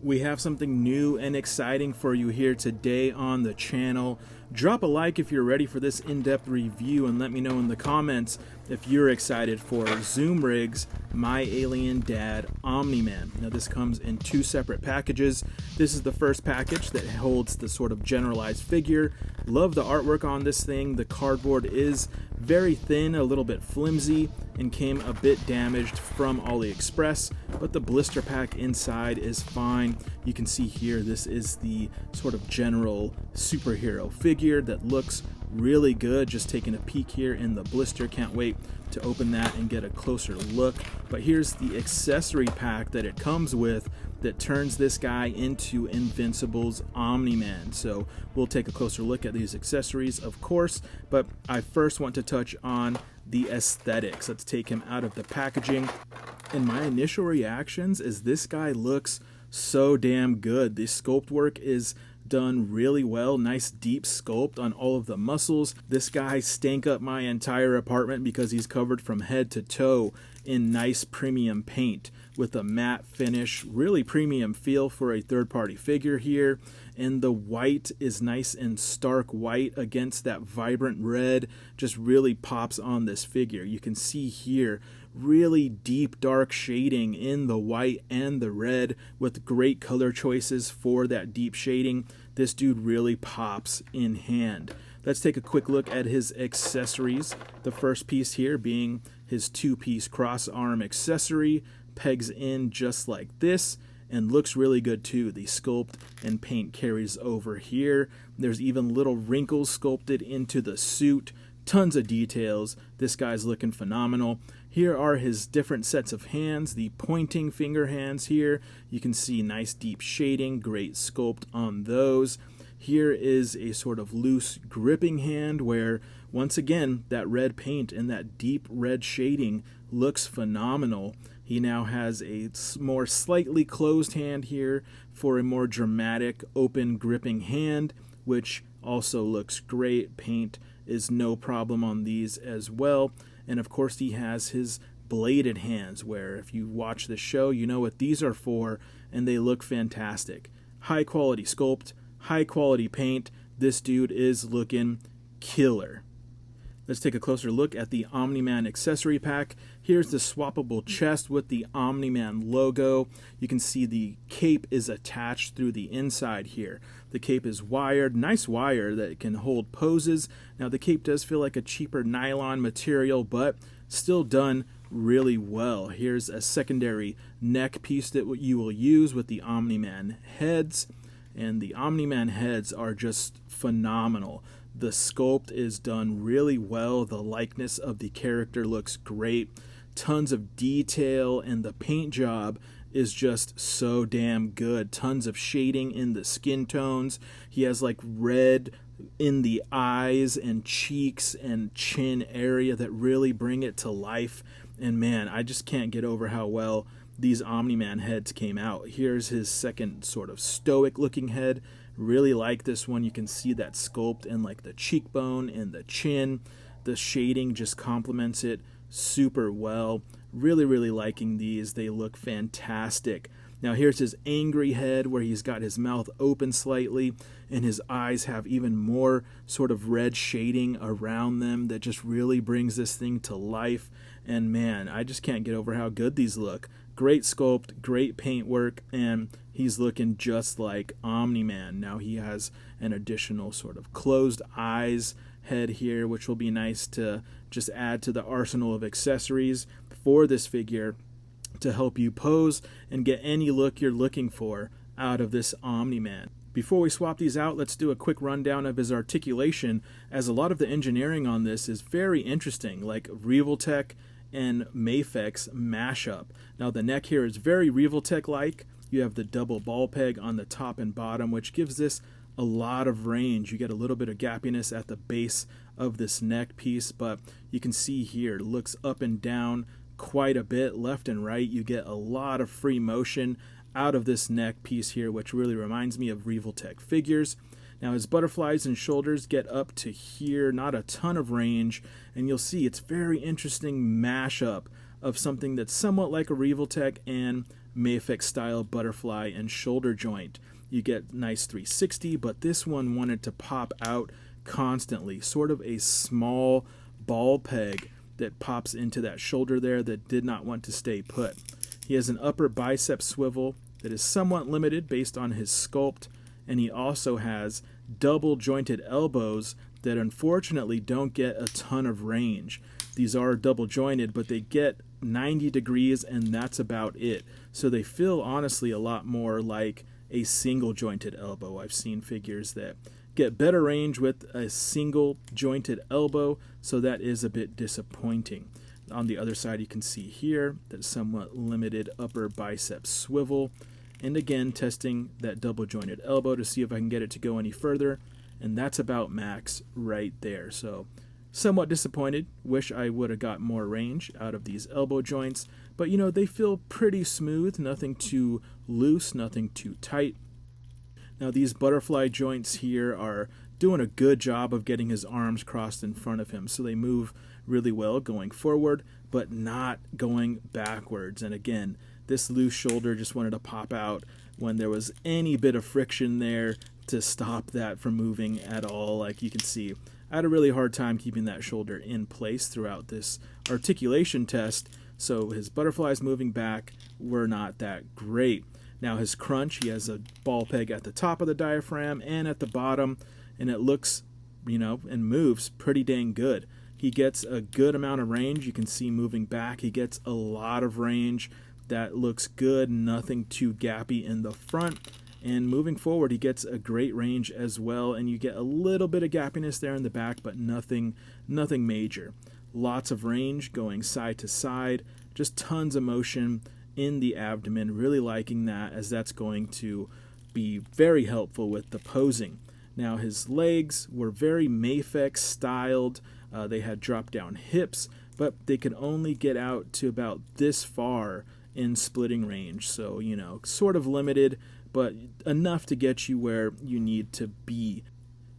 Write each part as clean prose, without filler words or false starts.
We have something new and exciting for you here today on the channel. Drop a like if you're ready for this in-depth review, and let me know in the comments if you're excited for Zoomrig's MyAlienDad Omni-Man. Now this comes in two separate packages. This is the first package that holds the sort of generalized figure. Love the artwork on this thing. The cardboard is very thin, a little bit flimsy, and came a bit damaged from AliExpress, but the blister pack inside is fine. You can see here this is the sort of general superhero figure that looks really good. Just taking a peek here in the blister, can't wait to open that and get a closer look. But here's the accessory pack that it comes with that turns this guy into Invincible's Omni-Man. So we'll take a closer look at these accessories, of course, but I first want to touch on the aesthetics. Let's take him out of the packaging. And my initial reactions is this guy looks so damn good. The sculpt work is done really well. Nice deep sculpt on all of the muscles. This guy stank up my entire apartment because he's covered from head to toe in nice premium paint with a matte finish. Really premium feel for a third-party figure here. And the white is nice and stark white against that vibrant red. Just really pops on this figure. You can see here really deep dark shading in the white and the red with great color choices for that deep shading. This dude really pops in hand. Let's take a quick look at his accessories. The first piece here being his two-piece cross arm accessory. Pegs in just like this and looks really good too. The sculpt and paint carries over here. There's even little wrinkles sculpted into the suit. Tons of details. This guy's looking phenomenal. Here are his different sets of hands, the pointing finger hands here. You can see nice deep shading, great sculpt on those. Here is a sort of loose gripping hand where, once again, that red paint and that deep red shading looks phenomenal. He now has a more slightly closed hand here for a more dramatic open gripping hand, which also looks great. Paint is no problem on these as well. And of course he has his bladed hands where if you watch the show you know what these are for, and they look fantastic. High quality sculpt, high quality paint. This dude is looking killer. Let's take a closer look at the Omni-Man accessory pack. Here's the swappable chest with the Omni-Man logo. You can see the cape is attached through the inside here. The cape is wired, nice wire that can hold poses. Now the cape does feel like a cheaper nylon material, but still done really well. Here's a secondary neck piece that you will use with the Omni-Man heads. And the Omni-Man heads are just phenomenal. The sculpt is done really well. The likeness of the character looks great. Tons of detail, and the paint job is just so damn good. Tons of shading in the skin tones. He has like red in the eyes and cheeks and chin area that really bring it to life. And man, I just can't get over how well these Omni-Man heads came out. Here's his second sort of stoic looking head. Really like this one. You can see that sculpt and like the cheekbone and the chin. The shading just complements it super well. Really liking these. They look fantastic. Now here's his angry head where he's got his mouth open slightly and his eyes have even more sort of red shading around them that just really brings this thing to life. And man, I just can't get over how good these look. Great sculpt, great paint work, and he's looking just like Omni-Man. Now he has an additional sort of closed eyes head here, which will be nice to just add to the arsenal of accessories for this figure to help you pose and get any look you're looking for out of this Omni-Man. Before we swap these out, let's do a quick rundown of his articulation, as a lot of the engineering on this is very interesting, like Revoltech and Mafex mashup. Now the neck here is very Revoltech-like. You have the double ball peg on the top and bottom, which gives this a lot of range. You get a little bit of gappiness at the base of this neck piece, but you can see here it looks up and down quite a bit, left and right. You get a lot of free motion out of this neck piece here, which really reminds me of Revoltech figures. Now his butterflies and shoulders get up to here, not a ton of range, and you'll see it's very interesting mashup of something that's somewhat like a Revoltech and Mayfix style butterfly and shoulder joint. You get nice 360, but this one wanted to pop out constantly, sort of a small ball peg that pops into that shoulder there that did not want to stay put. He has an upper bicep swivel that is somewhat limited based on his sculpt, and he also has double jointed elbows that unfortunately don't get a ton of range. These are double jointed, but they get 90 degrees and that's about it. So they feel honestly a lot more like a single jointed elbow. I've seen figures that get better range with a single jointed elbow, so that is a bit disappointing. On the other side, you can see here that somewhat limited upper bicep swivel. And again, testing that double jointed elbow to see if I can get it to go any further. And that's about max right there. So somewhat disappointed. Wish I would have got more range out of these elbow joints. But you know, they feel pretty smooth, nothing too loose, nothing too tight. Now these butterfly joints here are doing a good job of getting his arms crossed in front of him. So they move really well going forward, but not going backwards. And again, this loose shoulder just wanted to pop out when there was any bit of friction there to stop that from moving at all. Like you can see, I had a really hard time keeping that shoulder in place throughout this articulation test. So his butterflies moving back were not that great. Now his crunch, he has a ball peg at the top of the diaphragm and at the bottom, and it looks, you know, and moves pretty dang good. He gets a good amount of range. You can see moving back, he gets a lot of range. That looks good, nothing too gappy in the front. And moving forward, he gets a great range as well, and you get a little bit of gappiness there in the back, but nothing major. Lots of range going side to side, just tons of motion in the abdomen. Really liking that, as that's going to be very helpful with the posing. Now his legs were very Mayfix styled. They had drop down hips, but they could only get out to about this far in splitting range. So, you know, sort of limited, but enough to get you where you need to be.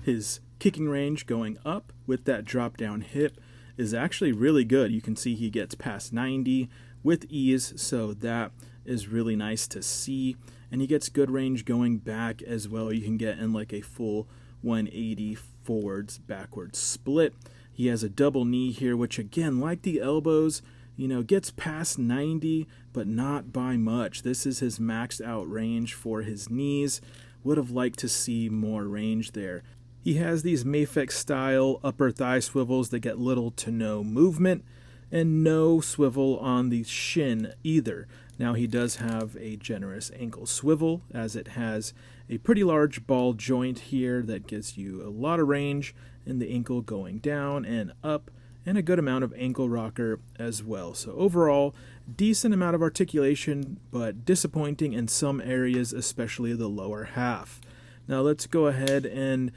His kicking range going up with that drop down hip is actually really good. You can see he gets past 90 with ease, so that is really nice to see. And he gets good range going back as well. You can get in like a full 180 forwards backwards split. He has a double knee here, which again, like the elbows, you know, gets past 90, but not by much. This is his maxed out range for his knees. Would have liked to see more range there. He has these Mayfix style upper thigh swivels that get little to no movement, and no swivel on the shin either. Now he does have a generous ankle swivel, as it has a pretty large ball joint here that gives you a lot of range in the ankle going down and up, and a good amount of ankle rocker as well. So overall, decent amount of articulation, but disappointing in some areas, especially the lower half. Now let's go ahead and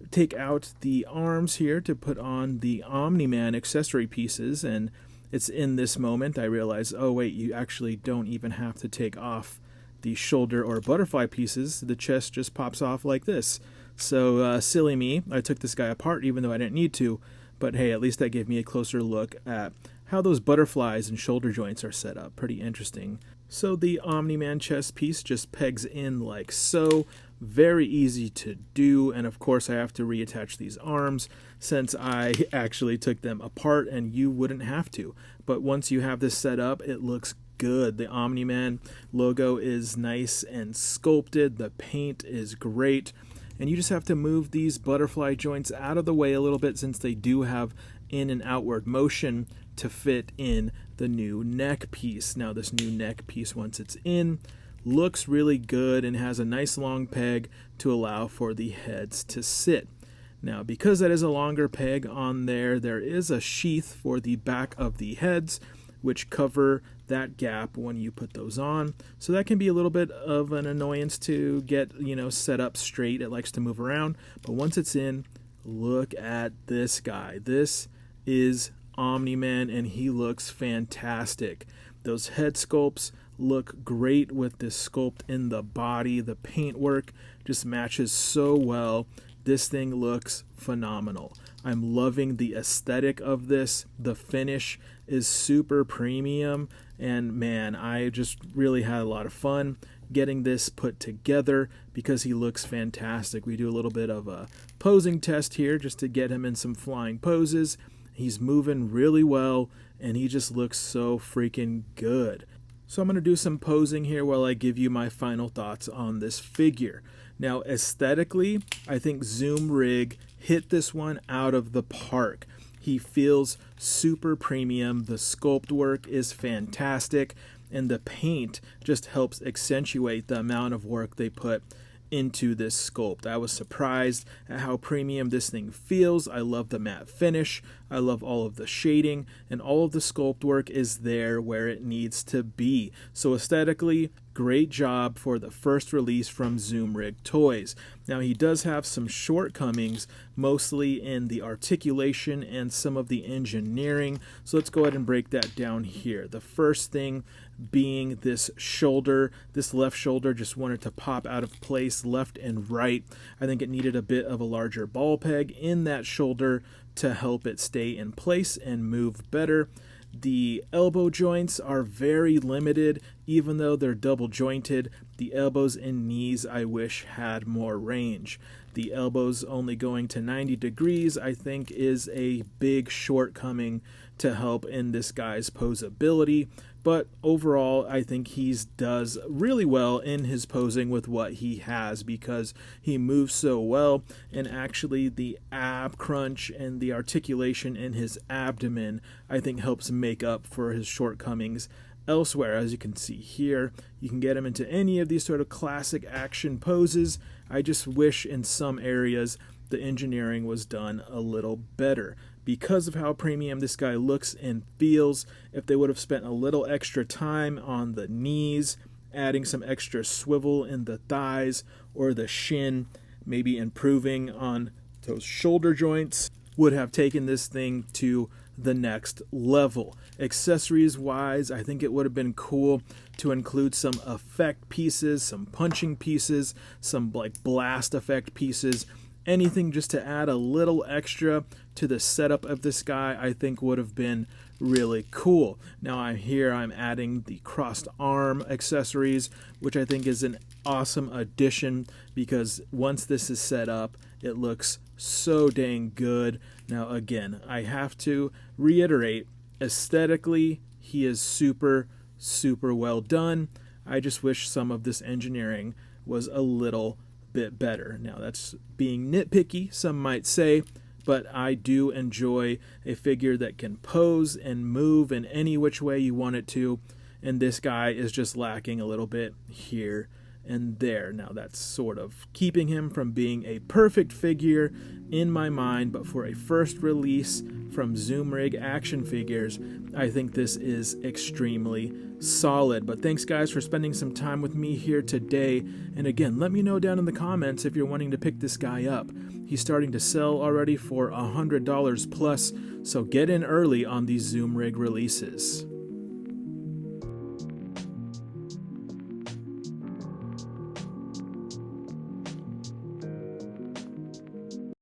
take out the arms here to put on the Omni-Man accessory pieces, and it's in this moment I realize, oh wait, you actually don't even have to take off the shoulder or butterfly pieces. The chest just pops off like this. So silly me, I took this guy apart even though I didn't need to, but hey, at least that gave me a closer look at how those butterflies and shoulder joints are set up. Pretty interesting. So the Omni-Man chest piece just pegs in like so. Very easy to do, and of course I have to reattach these arms since I actually took them apart, and you wouldn't have to. But once you have this set up, it looks good. The Omni-Man logo is nice and sculpted. The paint is great. And you just have to move these butterfly joints out of the way a little bit, since they do have in and outward motion to fit in the new neck piece. Now this new neck piece, once it's in, looks really good and has a nice long peg to allow for the heads to sit. Now because that is a longer peg on there, there is a sheath for the back of the heads, which cover that gap when you put those on. So that can be a little bit of an annoyance to get, you know, set up straight. It likes to move around, but once it's in, look at this guy. This is Omni-Man, and he looks fantastic. Those head sculpts look great with this sculpt in the body. The paintwork just matches so well This thing looks phenomenal. I'm loving the aesthetic of this. The finish is super premium, and man, I just really had a lot of fun getting this put together because he looks fantastic. We do a little bit of a posing test here just to get him in some flying poses. He's moving really well, and he just looks so freaking good. So I'm going to do some posing here while I give you my final thoughts on this figure. Now, aesthetically, I think Zoomrig hit this one out of the park. He feels super premium. The sculpt work is fantastic, and the paint just helps accentuate the amount of work they put into this sculpt. I was surprised at how premium this thing feels. I love the matte finish. I love all of the shading, and all of the sculpt work is there where it needs to be. So aesthetically, great job for the first release from Zoomrig Toys. Now, he does have some shortcomings, mostly in the articulation and some of the engineering. So let's go ahead and break that down here. The first thing being this shoulder. This left shoulder just wanted to pop out of place left and right. I think it needed a bit of a larger ball peg in that shoulder to help it stay in place and move better. The elbow joints are very limited, even though they're double jointed. The elbows and knees I wish had more range. The elbows only going to 90 degrees I think is a big shortcoming to help in this guy's posability. But overall, I think he does really well in his posing with what he has because he moves so well, and actually the ab crunch and the articulation in his abdomen I think helps make up for his shortcomings elsewhere. As you can see here, you can get him into any of these sort of classic action poses. I just wish in some areas the engineering was done a little better. Because of how premium this guy looks and feels, if they would have spent a little extra time on the knees, adding some extra swivel in the thighs or the shin, maybe improving on those shoulder joints, would have taken this thing to the next level. Accessories wise, I think it would have been cool to include some effect pieces, some punching pieces, some like blast effect pieces. Anything just to add a little extra to the setup of this guy I think would have been really cool. Now I'm adding the crossed arm accessories, which I think is an awesome addition because once this is set up, it looks so dang good. Now again, I have to reiterate, aesthetically, he is super, super well done. I just wish some of this engineering was a little bit better. Now that's being nitpicky, some might say, but I do enjoy a figure that can pose and move in any which way you want it to, and this guy is just lacking a little bit here and there. Now that's sort of keeping him from being a perfect figure in my mind, but for a first release from Zoomrig Action Figures, I think this is extremely solid. But thanks guys for spending some time with me here today, and again, let me know down in the comments if you're wanting to pick this guy up. He's starting to sell already for $100 plus, so get in early on these Zoomrig releases.